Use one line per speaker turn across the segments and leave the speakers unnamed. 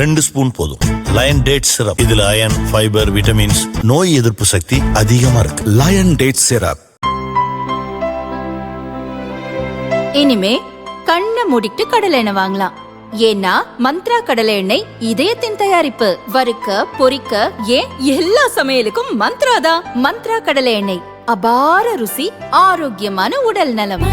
2 spoon போதும். Lion date syrup. இதுல iron, fibre, vitamins, நோய் எதிர்ப்பு சக்தி அதிகமா இருக்கு. Lion date syrup.
இனிமே கண்ணை மூடிட்டு கடலை எண்ணெய் வாங்கலாம். ஏன்னா மந்த்ரா கடலை எண்ணெய் இதயத்தின் தயாரிப்பு. வறுக்க, பொரிக்க, ஏன் எல்லா சமையலுக்கும் மந்த்ரா தான். மந்த்ரா கடலை எண்ணெய், அபார ருசி, ஆரோக்கியமான உடல் நலம்.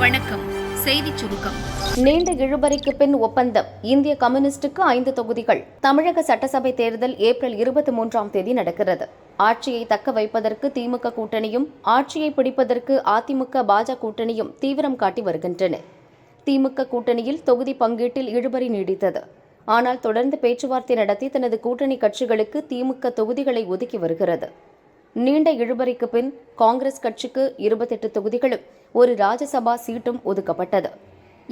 வணக்கம். செய்தி சுருக்கம்.
நீண்ட இழுபறிக்கு பின் ஒப்பந்தம். இந்திய கம்யூனிஸ்டுக்கு 5 தொகுதிகள். தமிழக சட்டசபை தேர்தல் ஏப்ரல் 23ஆம் தேதி நடக்கிறது. ஆட்சியை தக்க வைப்பதற்கு திமுக கூட்டணியும் ஆட்சியை பிடிப்பதற்கு அதிமுக பாஜக கூட்டணியும் தீவிரம் காட்டி வருகின்றன. திமுக கூட்டணியில் தொகுதி பங்கீட்டில் இழுபறி நீடித்தது. ஆனால் தொடர்ந்து பேச்சுவார்த்தை நடத்தி தனது கூட்டணி கட்சிகளுக்கு திமுக தொகுதிகளை ஒதுக்கி வருகிறது. நீண்ட இழுபறிக்கு பின் காங்கிரஸ் கட்சிக்கு 28 தொகுதிகளும் ஒரு ராஜ்யசபா சீட்டும் ஒதுக்கப்பட்டது.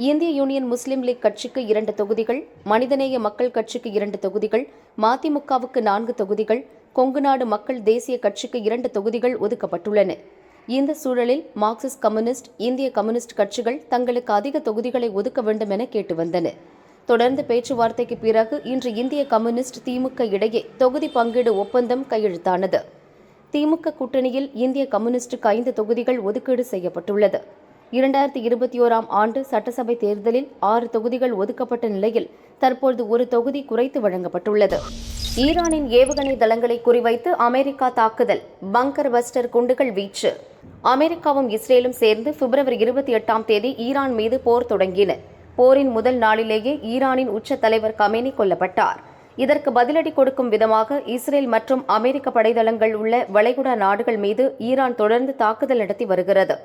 இந்திய யூனியன் முஸ்லீம் லீக் கட்சிக்கு 2 தொகுதிகள், மனிதநேய மக்கள் கட்சிக்கு 2 தொகுதிகள், மதிமுகவுக்கு 4 தொகுதிகள், கொங்குநாடு மக்கள் தேசிய கட்சிக்கு 2 தொகுதிகள் ஒதுக்கப்பட்டுள்ளன. இந்த சூழலில் மார்க்சிஸ்ட் கம்யூனிஸ்ட், இந்திய கம்யூனிஸ்ட் கட்சிகள் தங்களுக்கு அதிக தொகுதிகளை ஒதுக்க வேண்டும் என கேட்டு வந்தன. தொடர்ந்து பேச்சுவார்த்தைக்கு பிறகு இன்று இந்திய கம்யூனிஸ்ட் திமுக இடையே தொகுதி பங்கீடு ஒப்பந்தம் கையெழுத்தானது. திமுக கூட்டணியில் இந்திய கம்யூனிஸ்டுக்கு 5 தொகுதிகள் ஒதுக்கீடு செய்யப்பட்டுள்ளது. 2021ஆம் ஆண்டு சட்டசபை தேர்தலில் 6 தொகுதிகள் ஒதுக்கப்பட்ட நிலையில் தற்போது ஒரு தொகுதி குறைத்து வழங்கப்பட்டுள்ளது. ஈரானின் ஏவுகணை தளங்களை குறிவைத்து அமெரிக்கா தாக்குதல். பங்கர் பஸ்டர் குண்டுகள் வீச்சு. அமெரிக்காவும் இஸ்ரேலும் சேர்ந்து பிப்ரவரி 28ஆம் தேதி ஈரான் மீது போர் தொடங்கின. போரின் முதல் நாளிலேயே ஈரானின் உச்ச தலைவர் கமேனி கொல்லப்பட்டார். இதற்கு பதிலடி கொடுக்கும் விதமாக இஸ்ரேல் மற்றும் அமெரிக்க படைதளங்கள் உள்ள வளைகுடா நாடுகள் மீது ஈரான் தொடர்ந்து தாக்குதல் நடத்தி வருகிறது.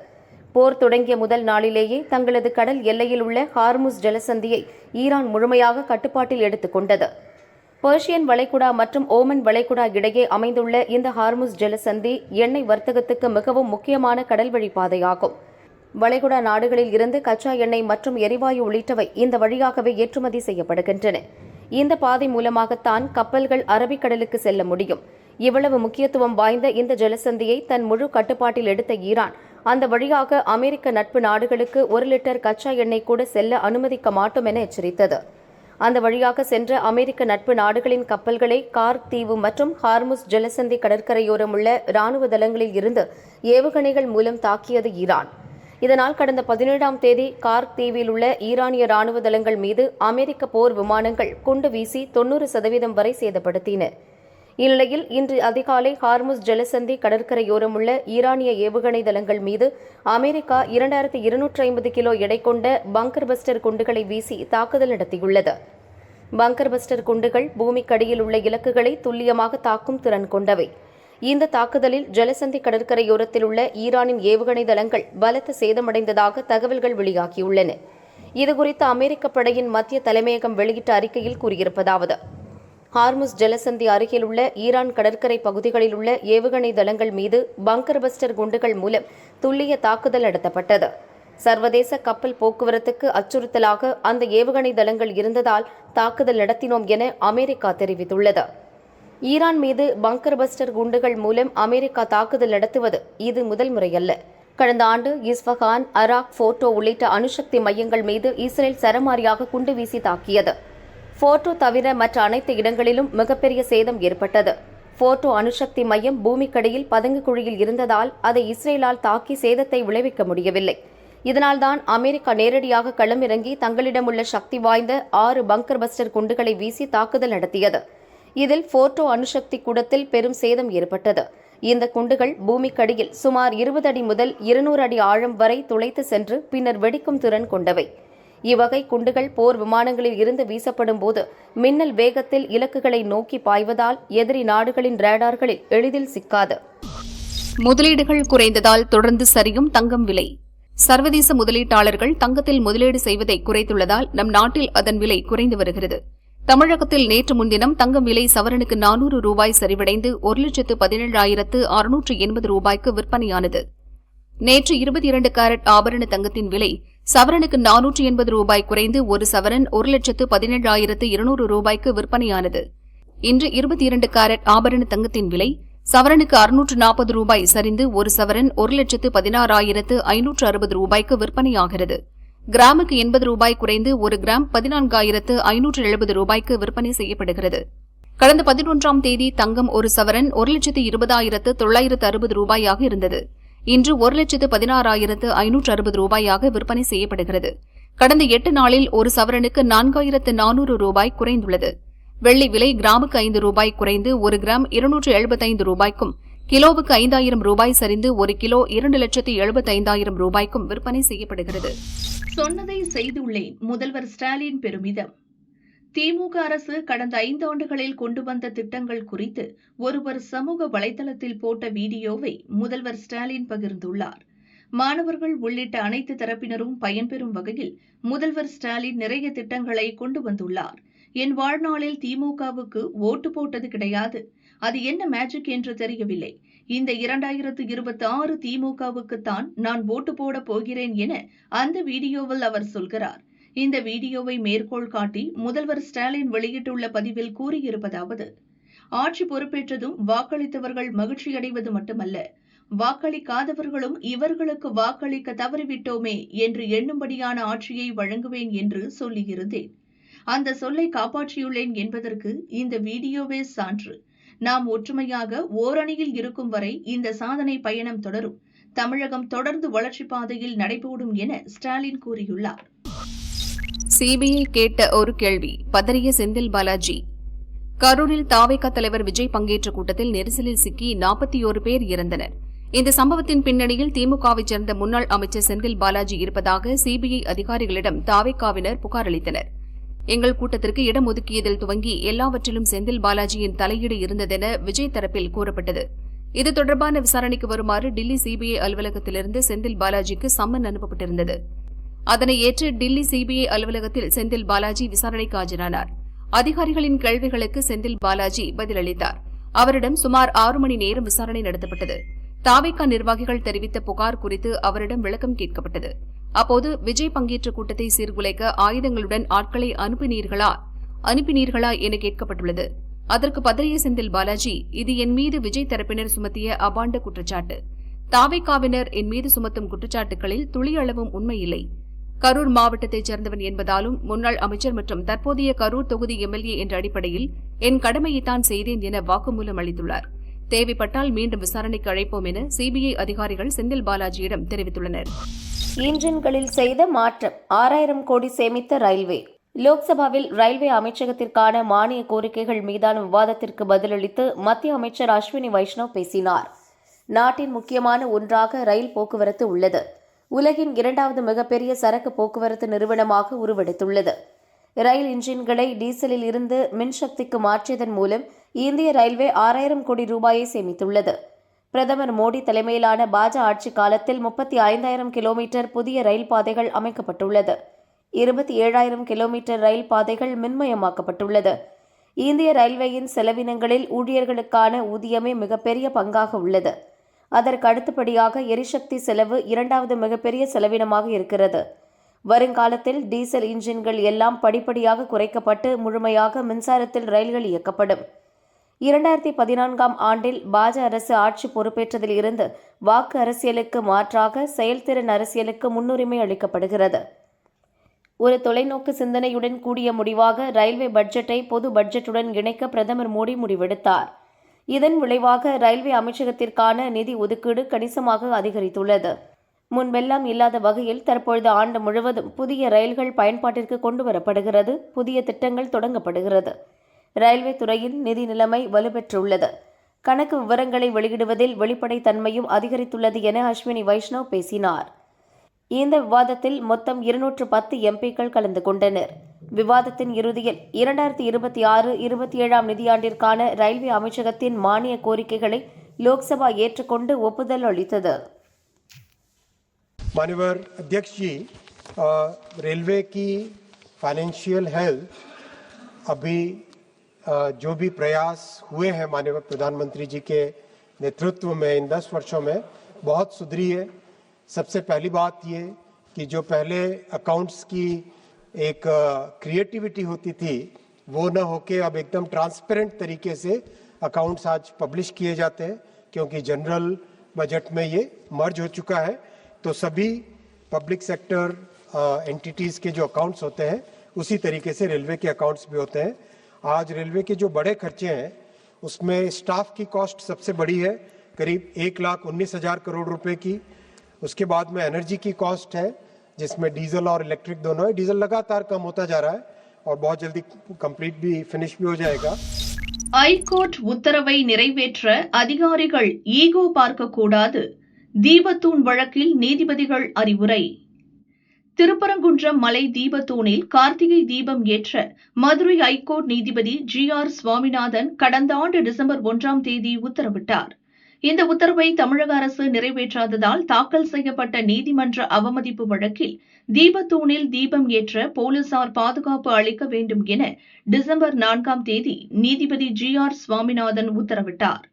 போர் தொடங்கிய முதல் நாளிலேயே தங்களது கடல் எல்லையில் உள்ள ஹார்முஸ் ஜலசந்தியை ஈரான் முழுமையாக கட்டுப்பாட்டில் எடுத்துக் கொண்டது. பெர்ஷியன் வளைகுடா மற்றும் ஓமன் வளைகுடா இடையே அமைந்துள்ள இந்த ஹார்முஸ் ஜலசந்தி எண்ணெய் வர்த்தகத்துக்கு மிகவும் முக்கியமான கடல்வழி பாதையாகும். வளைகுடா நாடுகளில் இருந்து கச்சா எண்ணெய் மற்றும் எரிவாயு உள்ளிட்டவை இந்த வழியாகவே ஏற்றுமதி செய்யப்படுகின்றன. இந்த பாதை மூலமாகத்தான் கப்பல்கள் அரபிக்கடலுக்கு செல்ல முடியும். இவ்வளவு முக்கியத்துவம் வாய்ந்த இந்த ஜலசந்தியை தன் முழு கட்டுப்பாட்டில் எடுத்த ஈரான் அந்த வழியாக அமெரிக்க நட்பு நாடுகளுக்கு 1 லிட்டர் கச்சா எண்ணெய் கூட செல்ல அனுமதிக்க மாட்டோம் என எச்சரித்தது. அந்த வழியாக சென்ற அமெரிக்க நட்பு நாடுகளின் கப்பல்களை கார்க் தீவு மற்றும் ஹார்முஸ் ஜலசந்தி கடற்கரையோரம் உள்ள ராணுவ தளங்களில் இருந்து ஏவுகணைகள் மூலம் தாக்கியது ஈரான். இதனால் கடந்த 17ஆம் தேதி கார்க் தீவில் உள்ள ஈரானிய ராணுவ தளங்கள் மீது அமெரிக்க போர் விமானங்கள் குண்டு வீசி 90% வரை சேதப்படுத்தின. இந்நிலையில் இன்று அதிகாலை ஹார்முஸ் ஜலசந்தி கடற்கரையோரம் உள்ள ஈரானிய ஏவுகணை தளங்கள் மீது அமெரிக்கா 2250 கிலோ எடை கொண்ட பங்கர் பஸ்டர் குண்டுகளை வீசி தாக்குதல் நடத்தியுள்ளது. பங்கர் பஸ்டர் குண்டுகள் பூமிக்கடியில் உள்ள இலக்குகளை துல்லியமாக தாக்கும் திறன் கொண்டவை. இந்த தாக்குதலில் ஜலசந்தி கடற்கரையோரத்தில் உள்ள ஈரானின் ஏவுகணை தளங்கள் பலத்த சேதமடைந்ததாக தகவல்கள் வெளியாகியுள்ளன. இதுகுறித்து அமெரிக்க படையின் மத்திய தலைமையகம் வெளியிட்ட அறிக்கையில் கூறியிருப்பதாவது: ஹார்முஸ் ஜலசந்தி அருகில் உள்ள ஈரான் கடற்கரை பகுதிகளில் உள்ள ஏவுகணை தளங்கள் மீது பங்கர் பஸ்டர் குண்டுகள் மூலம் துல்லிய தாக்குதல் நடத்தப்பட்டது. சர்வதேச கப்பல் போக்குவரத்துக்கு அச்சுறுத்தலாக அந்த ஏவுகணை தளங்கள் இருந்ததால் தாக்குதல் நடத்தினோம் என அமெரிக்கா தெரிவித்துள்ளது. ஈரான் மீது பங்கர் பஸ்டர் குண்டுகள் மூலம் அமெரிக்கா தாக்குதல் நடத்துவது இது முதல் முறையல்ல. கடந்த ஆண்டு இஸ்ஃபகான், அராக், போர்ட்டோ உள்ளிட்ட அணுசக்தி மையங்கள் மீது இஸ்ரேல் சரமாரியாக குண்டு வீசி தாக்கியது. போர்ட்டோ தவிர மற்ற அனைத்து இடங்களிலும் மிகப்பெரிய சேதம் ஏற்பட்டது. போர்ட்டோ அணுசக்தி மையம் பூமிக்கடியில் பதுங்கு குழியில் இருந்ததால் அதை இஸ்ரேலால் தாக்கி சேதத்தை விளைவிக்க முடியவில்லை. இதனால்தான் அமெரிக்கா நேரடியாக களமிறங்கி தங்களிடமுள்ள சக்தி வாய்ந்த 6 பங்கர் பஸ்டர் குண்டுகளை வீசி தாக்குதல் நடத்தியது. இதில் போர்ட்டோ அணுசக்தி கூடத்தில் பெரும் சேதம் ஏற்பட்டது. இந்த குண்டுகள் பூமிக்கடியில் சுமார் 20 அடி முதல் 200 அடி ஆழம் வரை துளைத்து சென்று பின்னர் வெடிக்கும் திறன் கொண்டவை. இவ்வகை குண்டுகள் போர் விமானங்களில் இருந்து வீசப்படும் போது மின்னல் வேகத்தில் இலக்குகளை நோக்கி பாய்வதால் எதிரி நாடுகளின் ரேடார்களில் எளிதில் சிக்காது.
முதலீடுகள் குறைந்ததால் தொடர்ந்து சரியும் தங்கம் விலை. சர்வதேச முதலீட்டாளர்கள் தங்கத்தில் முதலீடு செய்வதை குறைத்துள்ளதால் நம் நாட்டில் அதன் விலை குறைந்து வருகிறது. தமிழகத்தில் நேற்று முன்தினம் தங்கம் விலை சவரனுக்கு 400 ரூபாய் சரிவடைந்து 1,17,680 ரூபாய்க்கு விற்பனையானது. நேற்று 22 கேரட் ஆபரண தங்கத்தின் விலை சவரனுக்கு 480 ரூபாய் குறைந்து ஒரு சவரன் 1,17,200 ரூபாய்க்கு விற்பனையானது. இன்று 22 கேரட் ஆபரண தங்கத்தின் விலை சவரனுக்கு 640 ரூபாய் சரிந்து ஒரு சவரன் 1,16,560 ரூபாய்க்கு விற்பனையாகிறது. கிராமுக்கு 80 ரூபாய் குறைந்து 1 கிராம் 14,570 ரூபாய்க்கு விற்பனை செய்யப்படுகிறது. கடந்த 11ஆம் தேதி தங்கம் ஒரு சவரன் 1,20,960 ரூபாயாக இருந்தது. இன்று 1,16,560 ரூபாயாக விற்பனை செய்யப்படுகிறது. கடந்த 8 நாளில் ஒரு சவரனுக்கு 4,400 ரூபாய் குறைந்துள்ளது. வெள்ளி விலை கிராமுக்கு 5 ரூபாய் குறைந்து 1 கிராம் 275 ரூபாய்க்கும், கிலோவுக்கு 5,000 ரூபாய் சரிந்து 1 கிலோ 2,75,000 ரூபாய்க்கும் விற்பனை செய்யப்படுகிறது.
சொன்னதை செய்துள்ளேன் முதல்வர் ஸ்டாலின் பெருமிதம். திமுக அரசு கடந்த 5 ஆண்டுகளில் கொண்டு வந்த திட்டங்கள் குறித்து ஒருவர் சமூக வலைதளத்தில் போட்ட வீடியோவை முதல்வர் ஸ்டாலின் பகிர்ந்துள்ளார். மாணவர்கள் உள்ளிட்ட அனைத்து தரப்பினரும் பயன்பெறும் வகையில் முதல்வர் ஸ்டாலின் நிறைய திட்டங்களை கொண்டு வந்துள்ளார். என் வாழ்நாளில் திமுகவுக்கு ஓட்டு போட்டது கிடையாது. அது என்ன மேஜிக் என்று தெரியவில்லை. இந்த 2026 திமுகவுக்குத்தான் நான் ஓட்டு போட போகிறேன் என அந்த வீடியோவில் அவர் சொல்கிறார். இந்த வீடியோவை மேற்கோள் காட்டி முதல்வர் ஸ்டாலின் வெளியிட்டுள்ள பதிவில் கூறியிருப்பதாவது: ஆட்சி பொறுப்பேற்றதும் வாக்களித்தவர்கள் மகிழ்ச்சியடைவது மட்டுமல்ல, வாக்களிக்காதவர்களும் இவர்களுக்கு வாக்களிக்க தவறிவிட்டோமே என்று எண்ணும்படியான ஆட்சியை வழங்குவேன் என்று சொல்லியிருந்தேன். அந்த சொல்லை காப்பாற்றியுள்ளேன் என்பதற்கு இந்த வீடியோவே சான்று. நாம் ஒற்றுமையாக ஓரணியில் இருக்கும் வரை இந்த சாதனை பயணம் தொடரும். தமிழகம் தொடர்ந்து வளர்ச்சிப் பாதையில் நடைபோடும் என ஸ்டாலின் கூறியுள்ளார்.
சிபிஐ கேட்ட ஒரு கேள்வி, பதறிய செந்தில் பாலாஜி. கரூரில் தாவேகா தலைவர் விஜய் பங்கேற்ற கூட்டத்தில் நெரிசலில் சிக்கி 41 பேர் இறந்தனர். இந்த சம்பவத்தின் பின்னணியில் திமுகவைச் சேர்ந்த முன்னாள் அமைச்சர் செந்தில் பாலாஜி இருப்பதாக சிபிஐ அதிகாரிகளிடம் தாவேகாவினர் புகார் அளித்தனர். எங்கள் கூட்டத்திற்கு இடம் ஒதுக்கியதில் துவங்கி எல்லாவற்றிலும் செந்தில் பாலாஜியின் தலையீடு இருந்ததென விஜய் தரப்பில் கூறப்பட்டது. இது தொடர்பான விசாரணைக்கு வருமாறு டில்லி சிபிஐ அலுவலகத்திலிருந்து செந்தில் பாலாஜிக்கு சம்மன் அனுப்பப்பட்டிருந்தது. அதனை ஏற்று டில்லி சிபிஐ அலுவலகத்தில் செந்தில் பாலாஜி விசாரணைக்கு ஆஜரானார். அதிகாரிகளின் கேள்விகளுக்கு செந்தில் பாலாஜி பதிலளித்தார். அவரிடம் சுமார் 6 மணி நேரம் விசாரணை நடத்தப்பட்டது. தாவேகா நிர்வாகிகள் தெரிவித்த புகார் குறித்து அவரிடம் விளக்கம் கேட்கப்பட்டது. அப்போது விஜய் பங்கேற்ற கூட்டத்தை சீர்குலைக்க ஆயுதங்களுடன் ஆட்களை அனுப்பினீர்களா என கேட்கப்பட்டுள்ளது. அதற்கு பதறிய செந்தில் பாலாஜி, இது என் மீது விஜய் தரப்பினர் சுமத்திய அபாண்ட குற்றச்சாட்டு. தாவேகாவினர் என் மீது சுமத்தும் குற்றச்சாட்டுகளில் துளியளவும் உண்மையில்லை. கரூர் மாவட்டத்தைச் சேர்ந்தவன் என்பதாலும் முன்னாள் அமைச்சர் மற்றும் தற்போதைய கரூர் தொகுதி எம்எல்ஏ என்ற அடிப்படையில் என் கடமையைத்தான் செய்தேன் என வாக்குமூலம் அளித்துள்ளார். தேவைப்பட்டால் மீண்டும் விசாரணைக்கு அழைப்போம் என சிபிஐ அதிகாரிகள் செந்தில் பாலாஜியிடம் தெரிவித்துள்ளனர்.
இன்ஜின்களில் செய்த மாற்றம் 6,000 கோடி சேமித்த ரயில்வே. லோக்சபாவில் ரயில்வே அமைச்சகத்திற்கான மானிய கோரிக்கைகள் மீதான விவாதத்திற்கு பதிலளித்து மத்திய அமைச்சர் அஸ்வினி வைஷ்ணவ் பேசினார். நாட்டின் முக்கியமான ஒன்றாக ரயில் போக்குவரத்து உள்ளது. உலகின் 2வது மிகப்பெரிய சரக்கு போக்குவரத்து நிறுவனமாக உருவெடுத்துள்ளது. ரயில் இன்ஜின்களை டீசலில் இருந்து மின்சக்திக்கு மாற்றியதன் மூலம் இந்திய ரயில்வே 6,000 கோடி ரூபாயை சேமித்துள்ளது. பிரதமர் மோடி தலைமையிலான பாஜ ஆட்சி காலத்தில் 35,000 கிலோமீட்டர் புதிய ரயில் பாதைகள் அமைக்கப்பட்டுள்ளது. 27,000 கிலோமீட்டர் ரயில் பாதைகள் மின்மயமாக்கப்பட்டுள்ளது. இந்திய ரயில்வேயின் செலவினங்களில் ஊழியர்களுக்கான ஊதியமே மிகப்பெரிய பங்காக உள்ளது. அதற்கு அடுத்தபடியாக எரிசக்தி செலவு 2வது மிகப்பெரிய செலவினமாக இருக்கிறது. வருங்காலத்தில் டீசல் இன்ஜின்கள் எல்லாம் படிப்படியாக குறைக்கப்பட்டு முழுமையாக மின்சாரத்தில் ரயில்கள் இயக்கப்படும். 2014ஆம் ஆண்டில் பாஜ அரசு ஆட்சி பொறுப்பேற்றதில் இருந்து வாக்கு அரசியலுக்கு மாற்றாக செயல்திறன் அரசியலுக்கு முன்னுரிமை அளிக்கப்படுகிறது. ஒரு தொலைநோக்கு சிந்தனையுடன் கூடிய முடிவாக ரயில்வே பட்ஜெட்டை பொது பட்ஜெட்டுடன் இணைக்க பிரதமர் மோடி முடிவெடுத்தார். இதன் விளைவாக ரயில்வே அமைச்சகத்திற்கான நிதி ஒதுக்கீடு கணிசமாக அதிகரித்துள்ளது. முன்பெல்லாம் இல்லாத வகையில் தற்பொழுது ஆண்டு முழுவதும் புதிய ரயில்கள் பயன்பாட்டிற்கு கொண்டுவரப்படுகிறது. புதிய திட்டங்கள் தொடங்கப்படுகிறது. ரயில்வே துறையின் நிதி நிலைமை வலுப்பெற்றுள்ளது. கணக்கு விவரங்களை வெளியிடுவதில் வெளிப்படைத்தன்மையும் அதிகரித்துள்ளது என அஸ்வினி வைஷ்ணவ் பேசினார். இந்த விவாதத்தில் மொத்தம் 210 எம்பிக்கள் கலந்து கொண்டனர். விவாதத்தின் இறுதியில் 2026-27ஆம் நிதியாண்டிற்கான ரயில்வே அமைச்சகத்தின் மானிய கோரிக்கைகளை லோக்சபா ஏற்றுக்கொண்டு ஒப்புதல் அளித்தது.
माननीय अध्यक्ष जी, रेलवे की फाइनेंशियल हेल्थ अभी जो भी प्रयास हुए हैं माननीय प्रधानमंत्री जी के नेतृत्व में इन 10 वर्षों में बहुत सुधरी है. सबसे पहली बात ये कि जो पहले अकाउंट्स की एक क्रिएटिविटी होती थी वो न होके अब एकदम ट्रांसपेरेंट तरीके से अकाउंट्स आज पब्लिश किए जाते हैं, क्योंकि जनरल बजट में ये मर्ज हो चुका है. तो सभी पब्लिक सेक्टर एंटिटीज़ के जो अकाउंट्स होते हैं उसी तरीके से रेलवे के अकाउंट्स भी होते हैं। आज रेलवे के जो बड़े खर्चे हैं उसमें स्टाफ की कॉस्ट सबसे बड़ी है, करीब 1,19,000 करोड़ रुपए की। उसके बाद में एनर्जी की कॉस्ट है जिसमें डीजल और इलेक्ट्रिक दोनों है। डीजल लगातार कम होता जा रहा है और बहुत जल्दी कंप्लीट भी फिनिश भी हो जाएगा।
ஐகோர்ட் உத்தரவை நிறைவேற்ற அதிகாரிகள் ஈகோ பார்க்கக்கூடாது. தீபத்தூண் வழக்கில் நீதிபதிகள் அறிவுரை. திருப்பரங்குன்றம் மலை தீபத்தூணில் கார்த்திகை தீபம் ஏற்ற மதுரை ஐகோர்ட் நீதிபதி GR சுவாமிநாதன் கடந்த ஆண்டு டிசம்பர் 1ஆம் தேதி உத்தரவிட்டார். இந்த உத்தரவை தமிழக அரசு நிறைவேற்றாததால் தாக்கல் செய்யப்பட்ட நீதிமன்ற அவமதிப்பு வழக்கில் தீபத்தூணில் தீபம் ஏற்ற போலீசார் பாதுகாப்பு அளிக்க வேண்டும் என டிசம்பர் 4ஆம் தேதி நீதிபதி GR சுவாமிநாதன் உத்தரவிட்டார்.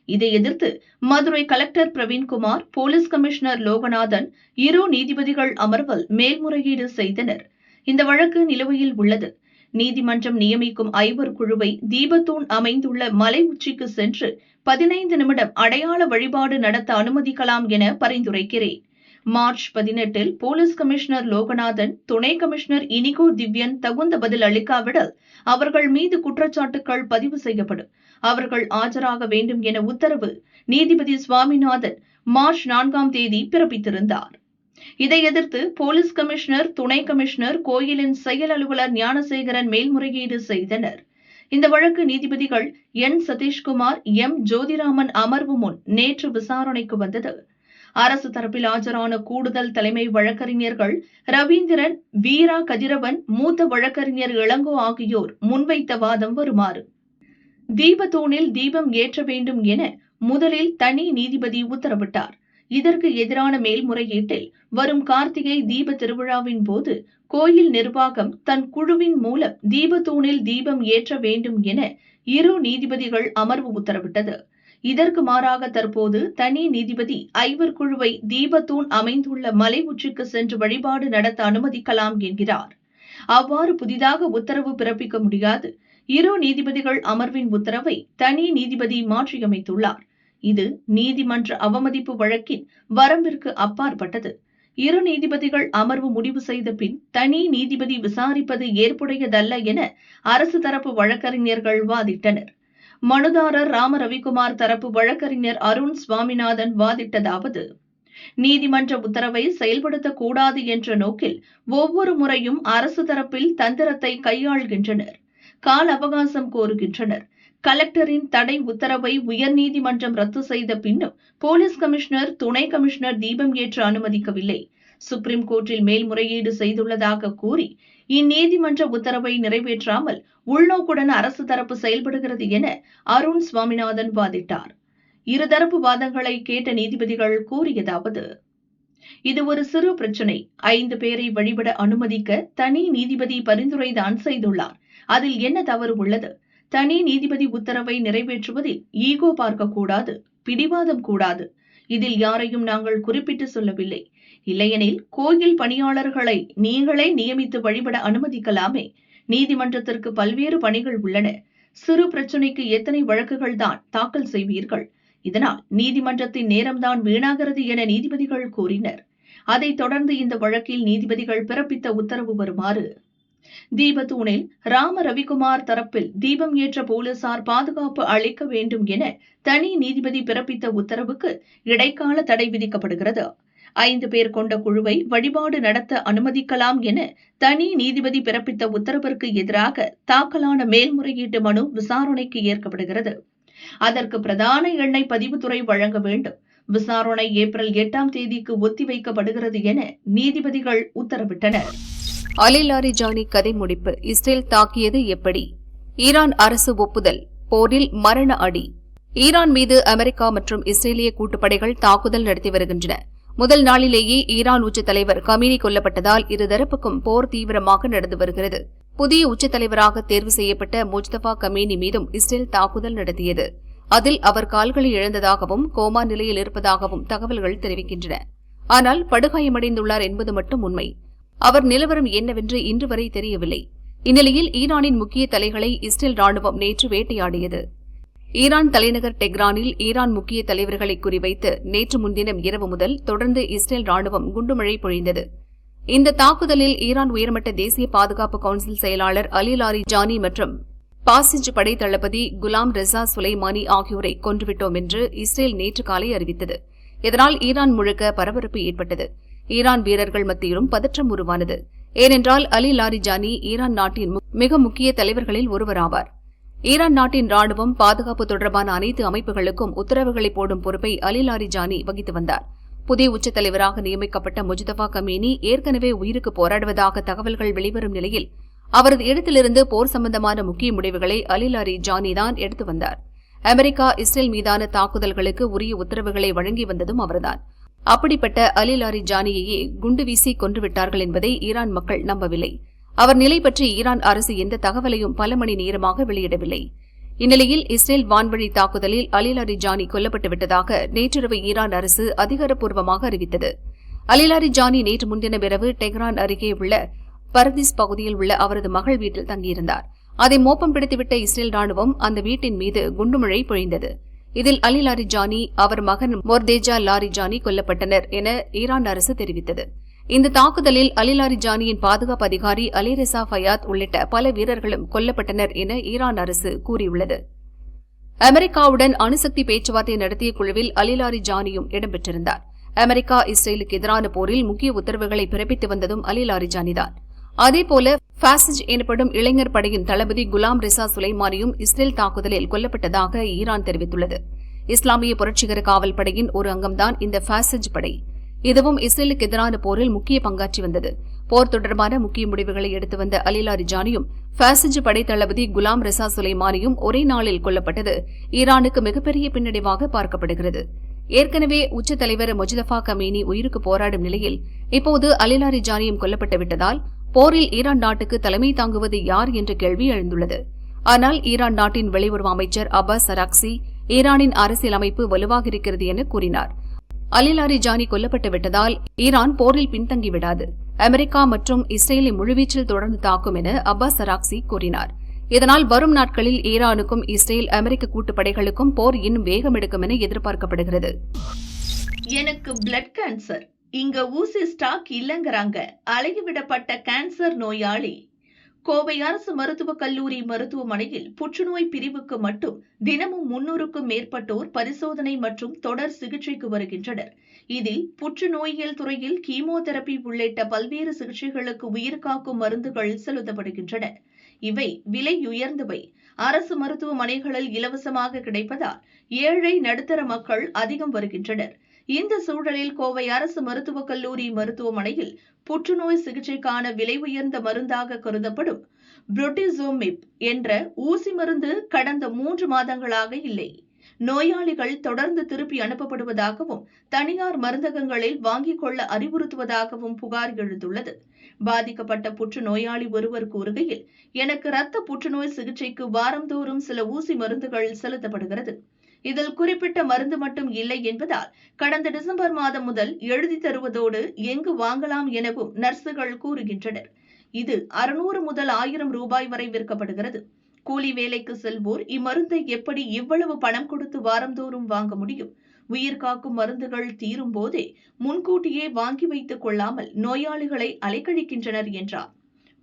இதை எதிர்த்து Madurai collector Praveenkumar, police commissioner Loganathan இரு நீதிபதிகள் அமர்வில் மேல்முறையீடு செய்தனர். இந்த வழக்கு நிலுவையில் உள்ளது. நீதிமன்றம் நியமிக்கும் 5 குழுவை தீபத்தூண் அமைந்துள்ள மலை உச்சிக்கு சென்று 15 நிமிடம் அடையாள வழிபாடு நடத்த அனுமதிக்கலாம் என பரிந்துரைக்கிறேன். மார்ச் 18இல் போலீஸ் கமிஷனர் லோகநாதன், துணை கமிஷனர் இனிகோ திவ்யன் தகுந்த பதில் அளிக்காவிடில் அவர்கள் மீது குற்றச்சாட்டுகள் பதிவு செய்யப்படும். அவர்கள் ஆஜராக வேண்டும் என உத்தரவு நீதிபதி சுவாமிநாதன் மார்ச் 4ஆம் தேதி பிறப்பித்திருந்தார். இதை எதிர்த்து போலீஸ் கமிஷனர், துணை கமிஷனர், கோயிலின் செயல் அலுவலர் ஞானசேகரன் மேல்முறையீடு செய்தனர். இந்த வழக்கு நீதிபதிகள் N. சதீஷ்குமார், M. ஜோதிராமன் அமர்வு முன் நேற்று விசாரணைக்கு வந்தது. அரசு தரப்பில் ஆஜரான கூடுதல் தலைமை வழக்கறிஞர்கள் ரவீந்திரன், வீரா கதிரவன், மூத்த வழக்கறிஞர் இளங்கோ ஆகியோர் முன்வைத்த வாதம் வருமாறு. தீபத்தூணில் தீபம் ஏற்ற வேண்டும் என முதலில் தனி நீதிபதி உத்தரவிட்டார். இதற்கு எதிரான மேல்முறையீட்டில் வரும் கார்த்திகை தீப திருவிழாவின் போது கோயில் நிர்வாகம் தன் குழுவின் மூலம் தீபத்தூணில் தீபம் ஏற்ற வேண்டும் என இரு நீதிபதிகள் அமர்வு உத்தரவிட்டது. இதற்கு மாறாக தற்போது தனி நீதிபதி 5 குழுவை தீபத்தூண் அமைந்துள்ள மலை உச்சிக்கு சென்று வழிபாடு நடத்த அனுமதிக்கலாம் என்கிறார். அவ்வாறு புதிதாக உத்தரவு பிறப்பிக்க முடியாது. இரு நீதிபதிகள் அமர்வின் உத்தரவை தனி நீதிபதி மாற்றியமைத்துள்ளார். இது நீதிமன்ற அவமதிப்பு வழக்கின் வரம்பிற்கு அப்பாற்பட்டது. இரு நீதிபதிகள் அமர்வு முடிவு செய்த பின் தனி நீதிபதி விசாரிப்பது ஏற்புடையதல்ல என அரசு தரப்பு வழக்கறிஞர்கள் வாதிட்டனர். மனுதாரர் ராம ரவிக்குமார் தரப்பு வழக்கறிஞர் அருண் சுவாமிநாதன் வாதிட்டதாவது: நீதிமன்ற உத்தரவை செயல்படுத்தக்கூடாது என்ற நோக்கில் ஒவ்வொரு முறையும் அரசு தரப்பில் தந்திரத்தை கையாள்கின்றனர், கால அவகாசம் கோருகின்றனர். கலெக்டரின் தடை உத்தரவை உயர்நீதிமன்றம் ரத்து செய்த பின்னும் போலீஸ் கமிஷனர், துணை கமிஷனர் தீபம் ஏற்ற அனுமதிக்கவில்லை. சுப்ரீம் கோர்ட்டில் மேல்முறையீடு செய்துள்ளதாக கூறி இந்நீதிமன்ற உத்தரவை நிறைவேற்றாமல் உள்நோக்குடன் அரசு தரப்பு செயல்படுகிறது என அருண் சுவாமிநாதன் வாதிட்டார். இருதரப்பு வாதங்களை கேட்ட நீதிபதிகள் கூறியதாவது: இது ஒரு சிறு பிரச்சினை. 5 பேரை வழிபட அனுமதிக்க தனி நீதிபதி பரிந்துரைதான் செய்துள்ளார். அதில் என்ன தவறு உள்ளது? தனி நீதிபதி உத்தரவை நிறைவேற்றுவதில் ஈகோ பார்க்கக்கூடாது, பிடிவாதம் கூடாது. இதில் யாரையும் நாங்கள் குறிப்பிட்டு சொல்லவில்லை. இல்லையெனில் கோயில் பணியாளர்களை நீங்களே நியமித்து வழிபட அனுமதிக்கலாமே. நீதிமன்றத்திற்கு பல்வேறு பணிகள் உள்ளன. சிறு பிரச்சினைக்கு எத்தனை வழக்குகள் தான் தாக்கல் செய்வீர்கள்? இதனால் நீதிமன்றத்தின் நேரம்தான் வீணாகிறது என நீதிபதிகள் கூறினர். அதைத் தொடர்ந்து இந்த வழக்கில் நீதிபதிகள் பிறப்பித்த உத்தரவு வருமாறு: தீபத்தூணில் ராம ரவிக்குமார் தரப்பில் தீபம் ஏற்ற போலீசார் பாதுகாப்பு அளிக்க வேண்டும் என தனி நீதிபதி பிறப்பித்த உத்தரவுக்கு இடைக்கால தடை விதிக்கப்படுகிறது. 5 பேர் கொண்ட குழுவை வழிபாடு நடத்த அனுமதிக்கலாம் என தனி நீதிபதி பிறப்பித்த உத்தரவிற்கு எதிராக தாக்கலான மேல்முறையீட்டு மனு விசாரணைக்கு ஏற்கப்படுகிறது. அதற்கு பிரதான எண்ணெய் பதிவுத்துறை வழங்க வேண்டும். விசாரணை ஏப்ரல் 8ஆம் தேதிக்கு ஒத்திவைக்கப்படுகிறது என நீதிபதிகள் உத்தரவிட்டனர்.
அலி லாரிஜானி கதை முடிப்பு. இஸ்ரேல் தாக்கியது எப்படி? ஈரான் அரசு ஒப்புதல். போரில் மரண அடி. ஈரான் மீது அமெரிக்கா மற்றும் இஸ்ரேலிய கூட்டுப்படைகள் தாக்குதல் நடத்தி வருகின்றன. முதல் நாளிலேயே ஈரான் உச்சத் தலைவர் கமீனி கொல்லப்பட்டதால் இருதரப்புக்கும் போர் தீவிரமாக நடந்து வருகிறது. புதிய உச்சத் தலைவராக தேர்வு செய்யப்பட்ட முஜ்தபா கமீனி மீதும் இஸ்ரேல் தாக்குதல் நடத்தியது. அதில் அவர் கால்களை இழந்ததாகவும் கோமா நிலையில் இருப்பதாகவும் தகவல்கள் தெரிவிக்கின்றன. ஆனால் படுகாயமடைந்துள்ளார் என்பது மட்டும் உண்மை. அவர் நிலவரம் என்னவென்று இன்று வரை தெரியவில்லை. இந்நிலையில் ஈரானின் முக்கிய தலைகளை இஸ்ரேல் ராணுவம் நேற்று வேட்டையாடியது. ஈரான் தலைநகர் டெஹ்ரானில் ஈரான் முக்கிய தலைவர்களை குறிவைத்து நேற்று முன்தினம் இரவு முதல் தொடர்ந்து இஸ்ரேல் ராணுவம் குண்டுமழை பொழிந்தது. இந்த தாக்குதலில் ஈரான் உயர்மட்ட தேசிய பாதுகாப்பு கவுன்சில் செயலாளர் அலி லாரி ஜானி மற்றும் பாசிஜ் படை தளபதி குலாம் ரெசா சுலைமானி ஆகியோரை கொன்றுவிட்டோம் என்று இஸ்ரேல் நேற்று காலை அறிவித்தது. இதனால் ஈரான் முழுக்க பரபரப்பு ஏற்பட்டது. ஈரான் வீரர்கள் மத்தியிலும் பதற்றம் உருவானது. ஏனென்றால் அலி லாரிஜானி ஈரான் நாட்டின் மிக முக்கிய தலைவர்களில் ஒருவராவார். ஈரான் நாட்டின் ராணுவம், பாதுகாப்பு தொடர்பான அனைத்து அமைப்புகளுக்கும் உத்தரவுகளை போடும் பொறுப்பை அலி லாரிஜானி வகித்து வந்தார். புதிய உச்சத் தலைவராக நியமிக்கப்பட்ட முஜ்தபா கமீனி ஏற்கனவே உயிருக்கு போராடுவதாக தகவல்கள் வெளிவரும் நிலையில் அவரது இடத்திலிருந்து போர் சம்பந்தமான முக்கிய முடிவுகளை அலி லாரிஜானி தான் எடுத்து வந்தார். அமெரிக்கா இஸ்ரேல் மீதான தாக்குதல்களுக்கு உரிய உத்தரவுகளை வழங்கி வந்ததும் அவர்தான். அப்படிப்பட்ட அலி லாரிஜானியையே குண்டு வீசி கொன்றுவிட்டார்கள் என்பதை ஈரான் மக்கள் நம்பவில்லை. அவர் நிலை பற்றி ஈரான் அரசு எந்த தகவலையும் பல மணி நேரமாக வெளியிடவில்லை. இந்நிலையில் இஸ்ரேல் வான்வழி தாக்குதலில் அலி லாரிஜானி கொல்லப்பட்டு விட்டதாக நேற்றிரவு ஈரான் அரசு அதிகாரப்பூர்வமாக அறிவித்தது. அலி லாரிஜானி நேற்று முன்தினம் இரவு டெஹ்ரான் அருகே உள்ள பரதிஸ் பகுதியில் உள்ள அவரது மகள் வீட்டில் தங்கியிருந்தார். அதை மோப்பம் பிடித்துவிட்ட இஸ்ரேல் ராணுவம் அந்த வீட்டின் மீது குண்டுமழை பொழிந்தது. இதில் அலி லாரிஜானி, அவர் மகன் மொர்தேஜா லாரிஜானி கொல்லப்பட்டனர் என ஈரான் அரசு தெரிவித்தது. இந்த தாக்குதலில் அலி லாரிஜானியின் பாதுகாப்பு அதிகாரி அலி ரெசா ஃபயாத் உள்ளிட்ட பல வீரர்களும் கொல்லப்பட்டனர் என ஈரான் அரசு கூறியுள்ளது. அமெரிக்காவுடன் அணுசக்தி பேச்சுவார்த்தை நடத்திய குழுவில் அலி லாரிஜானியும் இடம்பெற்றிருந்தார். அமெரிக்கா இஸ்ரேலுக்கு எதிரான போரில் முக்கிய உத்தரவுகளை பிறப்பித்து வந்ததும் அலி லாரிஜானிதான். அதேபோல பாசிஜ் எனப்படும் இளைஞர் படையின் தளபதி குலாம் ரெசா சுலைமானியும் இஸ்ரேல் தாக்குதலில் கொல்லப்பட்டதாக ஈரான் தெரிவித்துள்ளது. இஸ்லாமிய புரட்சிகர காவல் படையின் ஒரு அங்கம்தான் இந்த பாசிஜ் படை. இதுவும் இஸ்ரேலுக்கு எதிரான போரில் முக்கிய பங்காற்றி வந்தது. போர் தொடர்பான முக்கிய முடிவுகளை எடுத்து வந்த அலி லாரிஜானியும் பாசிஜ் படை தளபதி குலாம் ரெசா சுலைமானியும் ஒரே நாளில் கொல்லப்பட்டது ஈரானுக்கு மிகப்பெரிய பின்னடைவாக பார்க்கப்படுகிறது. ஏற்கனவே உச்ச தலைவர் முஜ்தபா கமீனி உயிருக்கு போராடும் நிலையில் இப்போது அலி லாரிஜானியும் கொல்லப்பட்டு விட்டதால் போரில் ஈரான் நாட்டுக்கு தலைமை தாங்குவது யார் என்ற கேள்வி எழுந்துள்ளது. ஆனால் ஈரான் நாட்டின் வெளியுறவு அமைச்சர் அப்பாஸ் அராக்சி ஈரானின் அரசியல் அமைப்பு வலுவாக இருக்கிறது என கூறினார். அலி லாரிஜானி கொல்லப்பட்டு விட்டதால் ஈரான் போரில் பின்தங்கிவிடாது. அமெரிக்கா மற்றும் இஸ்ரேலை முழுவீச்சில் தொடர்ந்து தாக்கும் என அப்பாஸ் அராக்சி கூறினார். இதனால் வரும் நாட்களில் ஈரானுக்கும் இஸ்ரேல் அமெரிக்க கூட்டுப்படைகளுக்கும் போர் இன்னும் வேகம் எடுக்கும் என எதிர்பார்க்கப்படுகிறது.
எனக்கு பிளட் கேன்சர், இங்க ஊசி ஸ்டாக் இல்லங்கறாங்க. அலையவிடப்பட்ட கேன்சர் நோயாளி. கோவை அரசு மருத்துவக் கல்லூரி மருத்துவமனையில் புற்றுநோய் பிரிவுக்கு மட்டும் தினமும் 300க்கும் மேற்பட்டோர் பரிசோதனை மற்றும் தொடர் சிகிச்சைக்கு வருகின்றனர். இதில் புற்றுநோயியல் துறையில் கீமோதெரபி உள்ளிட்ட பல்வேறு சிகிச்சைகளுக்கு உயிர்காக்கும் மருந்துகள் செலுத்தப்படுகின்றன. இவை விலையுயர்ந்தவை. அரசு மருத்துவமனைகளில் இலவசமாக கிடைப்பதால் ஏழை நடுத்தர மக்கள் அதிகம் வருகின்றனர். இந்த சூழலில் கோவை அரசு மருத்துவக் கல்லூரி மருத்துவமனையில் புற்றுநோய் சிகிச்சைக்கான விலை உயர்ந்த மருந்தாக கருதப்படும் புரோட்டிசோமிப் என்ற ஊசி மருந்து கடந்த 3 மாதங்களாக இல்லை. நோயாளிகள் தொடர்ந்து திருப்பி அனுப்பப்படுவதாகவும் தனியார் மருந்தகங்களில் வாங்கிக் கொள்ள அறிவுறுத்துவதாகவும் புகார் எழுந்துள்ளது. பாதிக்கப்பட்ட புற்றுநோயாளி ஒருவர் கூறுகையில், எனக்கு இரத்த புற்றுநோய் சிகிச்சைக்கு வாரந்தோறும் சில ஊசி மருந்துகள் செலுத்தப்படுகிறது. இதில் குறிப்பிட்ட மருந்து மட்டும் இல்லை என்பதால் கடந்த டிசம்பர் மாதம் முதல் எழுதி தருவதோடு எங்கு வாங்கலாம் எனவும் நர்சுகள் கூறுகின்றனர். இது 600 முதல் 1000 ரூபாய் வரை விற்கப்படுகிறது. கூலி வேலைக்கு செல்வோர் இம்மருந்தை எப்படி இவ்வளவு பணம் கொடுத்து வாரந்தோறும் வாங்க முடியும்? உயிர்காக்கும் மருந்துகள் தீரும் போதே முன்கூட்டியே வாங்கி வைத்துக் கொள்ளாமல் நோயாளிகளை அலைக்கழிக்கின்றனர் என்றார்.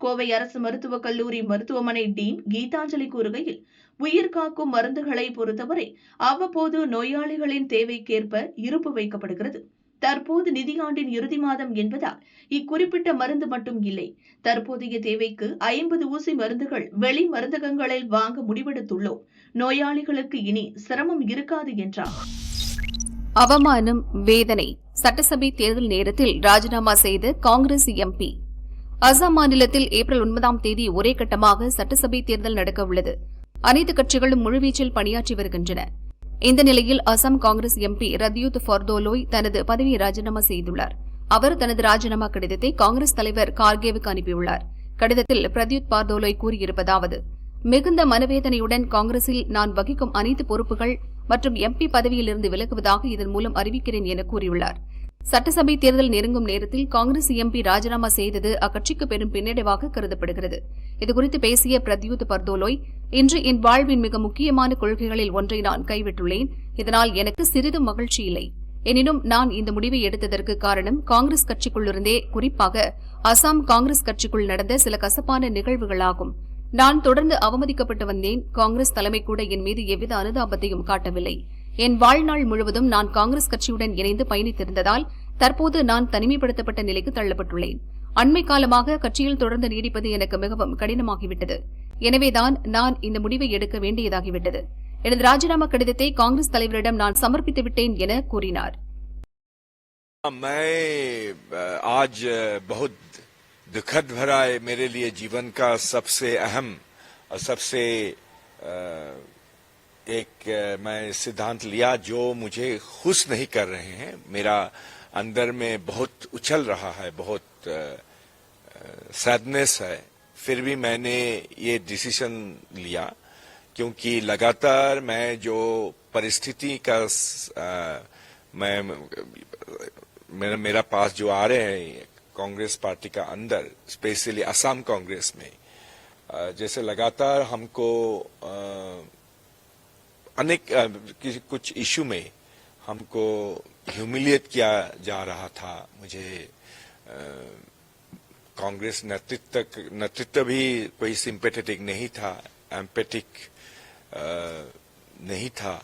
கோவை அரசு மருத்துவக் கல்லூரி மருத்துவமனை டீன் கீதாஞ்சலி கூறுகையில், உயிர்காக்கும் மருந்துகளை பொறுத்தவரை அவ்வப்போது நோயாளிகளின் தேவைக்கேற்ப இருப்பு வைக்கப்படுகிறது. தற்போது நிதியாண்டின் இறுதி மாதம் என்பதால் இக்குறிப்பிட்ட மருந்து மட்டும் இல்லை. தற்போதைய தேவைக்கு 50 ஊசி மருந்துகள் வெளி மருந்தகங்களில் வாங்க முடிவெடுத்துள்ளோம். நோயாளிகளுக்கு இனி சிரமம் இருக்காது என்றார்.
அவமானம், வேதனை. சட்டசபை தேர்தல் நேரத்தில் ராஜினாமா செய்த காங்கிரஸ் எம்பி. அசாம் மாநிலத்தில் ஏப்ரல் 9ஆம் தேதி ஒரே கட்டமாக சட்டசபை தேர்தல் நடக்க உள்ளது. அனைத்து கட்சிகளும் முழுவீச்சில் பணியாற்றி வருகின்றன. இந்த நிலையில் அசாம் காங்கிரஸ் எம்பி ரத்யூத் ஃபர்தோலோய் தனது பதவியை ராஜினாமா செய்துள்ளார். அவர் தனது ராஜினாமா கடிதத்தை காங்கிரஸ் தலைவர் கார்கேவுக்கு அனுப்பியுள்ளார். கடிதத்தில் பிரத்யுத் பார்தோலோய் கூறியிருப்பதாவது, மிகுந்த மனவேதனையுடன் காங்கிரஸில் நான் வகிக்கும் அனைத்து பொறுப்புகள் மற்றும் எம்பி பதவியிலிருந்து விலகுவதாக இதன் மூலம் அறிவிக்கிறேன் என கூறியுள்ளார். சட்டசபை தேர்தல் நெருங்கும் நேரத்தில் காங்கிரஸ் எம்பி ராஜினாமா செய்தது அக்கட்சிக்கு பெரும் பின்னடைவாக கருதப்படுகிறது. இதுகுறித்து பேசிய பிரத்யுத் பர்தோலோய், இன்று என் வாழ்வின் மிக முக்கியமான கொள்கைகளில் ஒன்றை நான் கைவிட்டுள்ளேன். இதனால் எனக்கு சிறிதும் மகிழ்ச்சி இல்லை. எனினும் நான் இந்த முடிவை எடுத்ததற்கு காரணம் காங்கிரஸ் கட்சிக்குள்ளிருந்தே, குறிப்பாக அசாம் காங்கிரஸ் கட்சிக்குள் நடந்த சில கசப்பான நிகழ்வுகளாகும். நான் தொடர்ந்து அவமதிக்கப்பட்டு வந்தேன். காங்கிரஸ் தலைமை கூட என் மீது எவ்வித அனுதாபத்தையும் காட்டவில்லை. என் வாழ்நாள் முழுவதும் நான் காங்கிரஸ் கட்சியுடன் இணைந்து பயணித்திருந்ததால் தற்போது நான் தனிமைப்படுத்தப்பட்ட நிலைக்கு தள்ளப்பட்டுள்ளேன். அண்மை காலமாக கட்சியில் தொடர்ந்து நீடிப்பது எனக்கு மிகவும் கடினமாகிவிட்டது. எனவேதான் நான் இந்த முடிவை எடுக்க வேண்டியதாகிவிட்டது. எனது ராஜினாமா கடிதத்தை காங்கிரஸ் தலைவரிடம் நான் சமர்ப்பித்து விட்டேன் என கூறினார்.
आज बहुत दुखद भरा है मेरे लिए, जीवन का सबसे अहम और सबसे एक मैं सिद्धांत लिया जो मुझे खुश नहीं कर रहे हैं. मेरा अंदर में बहुत उछल रहा है, बहुत सैडनेस है. फिर भी मैंने ये डिसीजन लिया क्योंकि लगातार मैं जो परिस्थिति का मेरा पास जो आ रहे हैं कांग्रेस पार्टी का अंदर, स्पेशली असम कांग्रेस में, जैसे लगातार हमको अनेक कुछ इशू में हमको ह्यूमिलिएट किया जा रहा था. मुझे कांग्रेस नेतृत्व भी कोई सिंपैथेटिक नहीं था, एम्पैथिक नहीं था.